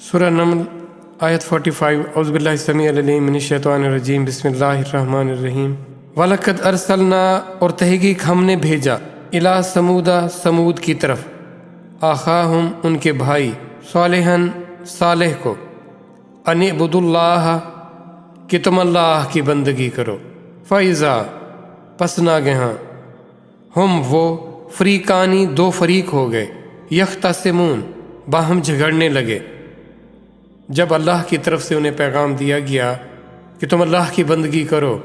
سورہ نمل آیت 45 اعوذ باللہ السمیع العلیم من الشیطان الرجیم بسم اللہ الرحمن الرحیم وَلَقَدْ أَرْسَلْنَا اور تحقیق ہم نے بھیجا اِلَىٰ سمودہ سمود کی طرف آخاہم ان کے بھائی صالحاً صالح کو ان اعبدوا اللہ کہ تم اللہ کی بندگی کرو فَإِذَا پس ناگہاں ہم وہ فریقانی دو فریق ہو گئے یختصمون باہم جھگڑنے لگے جب اللہ کی طرف سے انہیں پیغام دیا گیا کہ تم اللہ کی بندگی کرو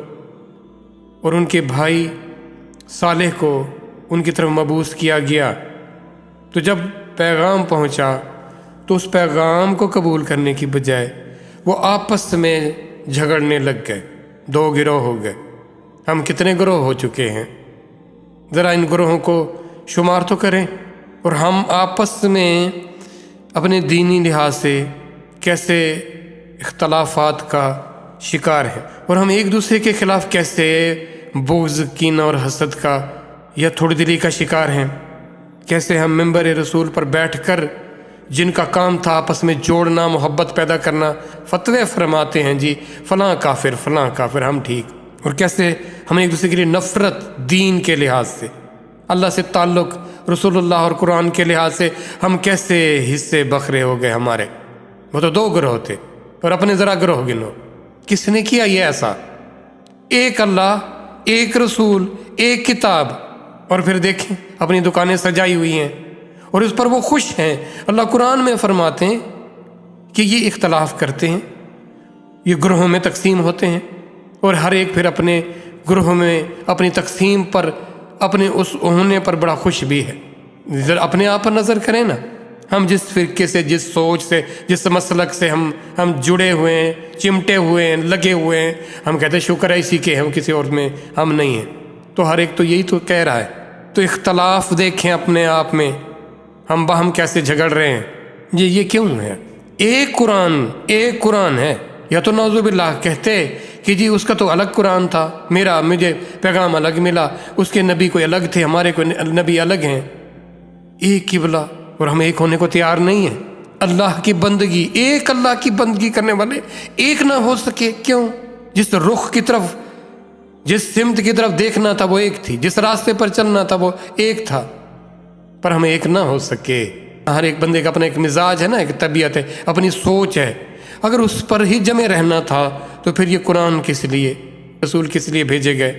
اور ان کے بھائی صالح کو ان کی طرف مبعوث کیا گیا تو جب پیغام پہنچا تو اس پیغام کو قبول کرنے کی بجائے وہ آپس میں جھگڑنے لگ گئے، دو گروہ ہو گئے۔ ہم کتنے گروہ ہو چکے ہیں، ذرا ان گروہوں کو شمار تو کریں، اور ہم آپس میں اپنے دینی لحاظ سے کیسے اختلافات کا شکار ہیں، اور ہم ایک دوسرے کے خلاف کیسے بغض، کینہ اور حسد کا یا تھوڑی دلی کا شکار ہیں، کیسے ہم ممبر رسول پر بیٹھ کر جن کا کام تھا آپس میں جوڑنا، محبت پیدا کرنا، فتوے فرماتے ہیں جی فلاں کافر فلاں کافر، ہم ٹھیک، اور کیسے ہم ایک دوسرے کے لیے نفرت دین کے لحاظ سے، اللہ سے تعلق، رسول اللہ اور قرآن کے لحاظ سے ہم کیسے حصے بکھرے ہو گئے ہمارے۔ وہ تو دو گروہ تھے، اور اپنے ذرا گروہ گنو، کس نے کیا یہ ایسا؟ ایک اللہ، ایک رسول، ایک کتاب، اور پھر دیکھیں اپنی دکانیں سجائی ہوئی ہیں اور اس پر وہ خوش ہیں۔ اللہ قرآن میں فرماتے ہیں کہ یہ اختلاف کرتے ہیں، یہ گروہوں میں تقسیم ہوتے ہیں، اور ہر ایک پھر اپنے گروہ میں اپنی تقسیم پر، اپنے اس ہونے پر بڑا خوش بھی ہے۔ ذرا اپنے آپ پر نظر کریں نا، ہم جس فرقے سے، جس سوچ سے، جس مسلک سے ہم جڑے ہوئے ہیں، چمٹے ہوئے ہیں، لگے ہوئے ہیں، ہم کہتے ہیں شکر ہے اسی کے ہم کسی اور میں ہم نہیں ہیں۔ تو ہر ایک تو یہی تو کہہ رہا ہے، تو اختلاف دیکھیں اپنے آپ میں، ہم باہم کیسے جھگڑ رہے ہیں، یہ کیوں ہے؟ ایک قرآن ہے، یا تو نعوذ باللہ کہتے کہ جی اس کا تو الگ قرآن تھا، مجھے پیغام الگ ملا، اس کے نبی کوئی الگ تھے، ہمارے کوئی نبی الگ ہیں، ایک قبلہ، اور ہم ایک ہونے کو تیار نہیں ہیں۔ اللہ کی بندگی، ایک اللہ کی بندگی کرنے والے ایک نہ ہو سکے، کیوں؟ جس رخ کی طرف، جس سمت کی طرف دیکھنا تھا وہ ایک تھی، جس راستے پر چلنا تھا وہ ایک تھا، پر ہم ایک نہ ہو سکے۔ ہر ایک بندے کا اپنا ایک مزاج ہے نا، ایک طبیعت ہے، اپنی سوچ ہے، اگر اس پر ہی جمع رہنا تھا تو پھر یہ قرآن کس لیے، رسول کس لیے بھیجے گئے؟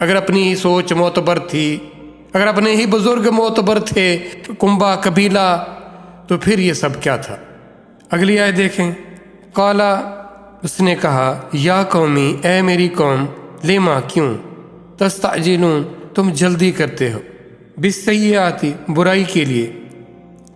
اگر اپنی ہی سوچ معتبر تھی، اگر اپنے ہی بزرگ معتبر تھے، کنبہ قبیلہ، تو پھر یہ سب کیا تھا؟ اگلی آیت دیکھیں، قالا اس نے کہا، یا قومی اے میری قوم، لیما کیوں، تستعجلون تم جلدی کرتے ہو، بالسیئاتی برائی کے لیے،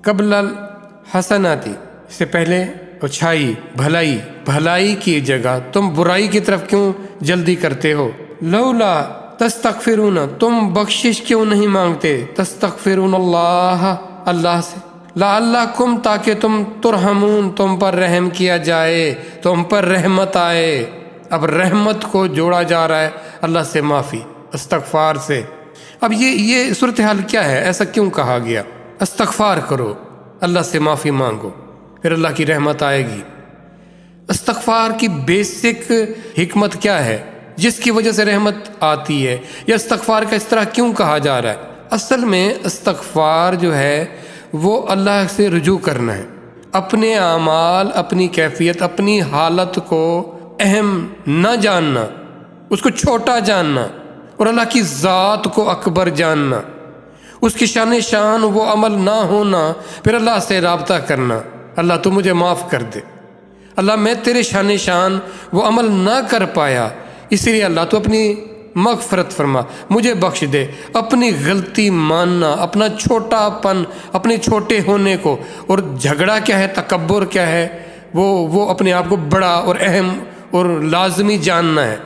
قبل الحسناتی اس سے پہلے اچھائی، بھلائی کی جگہ تم برائی کی طرف کیوں جلدی کرتے ہو؟ لولا تستغفرون تم بخشش کیوں نہیں مانگتے، تستغفرون اللہ سے، لعلکم تاکہ تم ترحمون تم پر رحم کیا جائے، تم پر رحمت آئے۔ اب رحمت کو جوڑا جا رہا ہے اللہ سے معافی، استغفار سے۔ اب یہ صورتحال کیا ہے؟ ایسا کیوں کہا گیا؟ استغفار کرو، اللہ سے معافی مانگو، پھر اللہ کی رحمت آئے گی۔ استغفار کی بیسک حکمت کیا ہے جس کی وجہ سے رحمت آتی ہے؟ یا استغفار کا اس طرح کیوں کہا جا رہا ہے؟ اصل میں استغفار جو ہے وہ اللہ سے رجوع کرنا ہے، اپنے اعمال، اپنی کیفیت، اپنی حالت کو اہم نہ جاننا، اس کو چھوٹا جاننا، اور اللہ کی ذات کو اکبر جاننا، اس کی شان وہ عمل نہ ہونا، پھر اللہ سے رابطہ کرنا، اللہ تو مجھے معاف کر دے، اللہ میں تیرے شان وہ عمل نہ کر پایا، اس لیے اللہ تو اپنی مغفرت فرما، مجھے بخش دے، اپنی غلطی ماننا، اپنا چھوٹا پن، اپنے چھوٹے ہونے کو، اور جھگڑا کیا ہے، تکبر کیا ہے، وہ اپنے آپ کو بڑا اور اہم اور لازمی جاننا ہے۔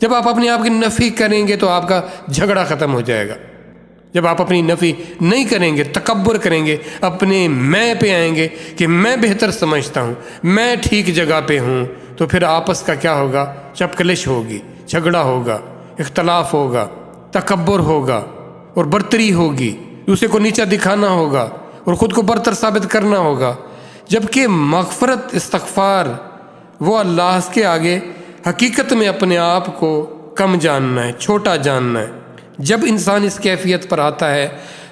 جب آپ اپنے آپ کی نفی کریں گے تو آپ کا جھگڑا ختم ہو جائے گا۔ جب آپ اپنی نفی نہیں کریں گے، تکبر کریں گے، اپنے میں پہ آئیں گے کہ میں بہتر سمجھتا ہوں، میں ٹھیک جگہ پہ ہوں، تو پھر آپس کا کیا ہوگا؟ چپکلش ہوگی، جھگڑا ہوگا، اختلاف ہوگا، تکبر ہوگا، اور برتری ہوگی، دوسرے کو نیچا دکھانا ہوگا اور خود کو برتر ثابت کرنا ہوگا۔ جبکہ مغفرت استغفار وہ اللہ کے آگے حقیقت میں اپنے آپ کو کم جاننا ہے، چھوٹا جاننا ہے۔ جب انسان اس کیفیت پر آتا ہے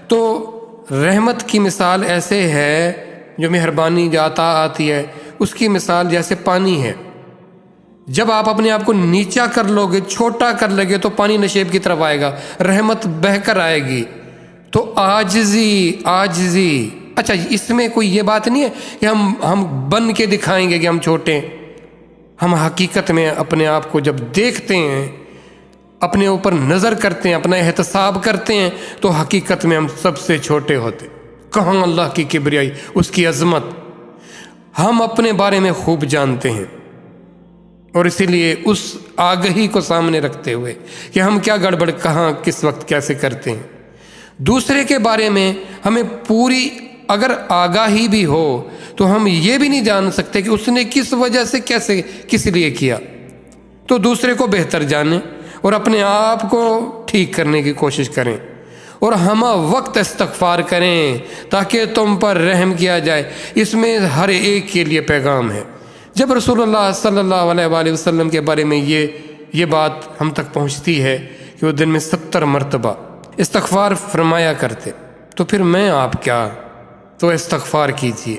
تو رحمت کی مثال ایسے ہے، جو مہربانی جو عطا آتی ہے اس کی مثال جیسے پانی ہے۔ جب آپ اپنے آپ کو نیچا کر لو گے، چھوٹا کر لگے تو پانی نشیب کی طرف آئے گا، رحمت بہہ کر آئے گی۔ تو عاجزی اچھا، اس میں کوئی یہ بات نہیں ہے کہ ہم بن کے دکھائیں گے کہ ہم چھوٹے ہیں۔ ہم حقیقت میں اپنے آپ کو جب دیکھتے ہیں، اپنے اوپر نظر کرتے ہیں، اپنا احتساب کرتے ہیں، تو حقیقت میں ہم سب سے چھوٹے ہوتے۔ کہاں اللہ کی کبریائی، اس کی عظمت ہم اپنے بارے میں خوب جانتے ہیں، اور اسی لیے اس آگہی کو سامنے رکھتے ہوئے کہ ہم کیا گڑبڑ کہاں کس وقت کیسے کرتے ہیں، دوسرے کے بارے میں ہمیں پوری اگر آگاہی بھی ہو تو ہم یہ بھی نہیں جان سکتے کہ اس نے کس وجہ سے کیسے کس لیے کیا۔ تو دوسرے کو بہتر جانیں اور اپنے آپ کو ٹھیک کرنے کی کوشش کریں، اور ہم وقت استغفار کریں تاکہ تم پر رحم کیا جائے۔ اس میں ہر ایک کے لیے پیغام ہے۔ جب رسول اللہ صلی اللہ علیہ وآلہ وسلم کے بارے میں یہ بات ہم تک پہنچتی ہے کہ وہ دن میں 70 مرتبہ استغفار فرمایا کرتے، تو پھر میں آپ کیا؟ تو استغفار کیجیے۔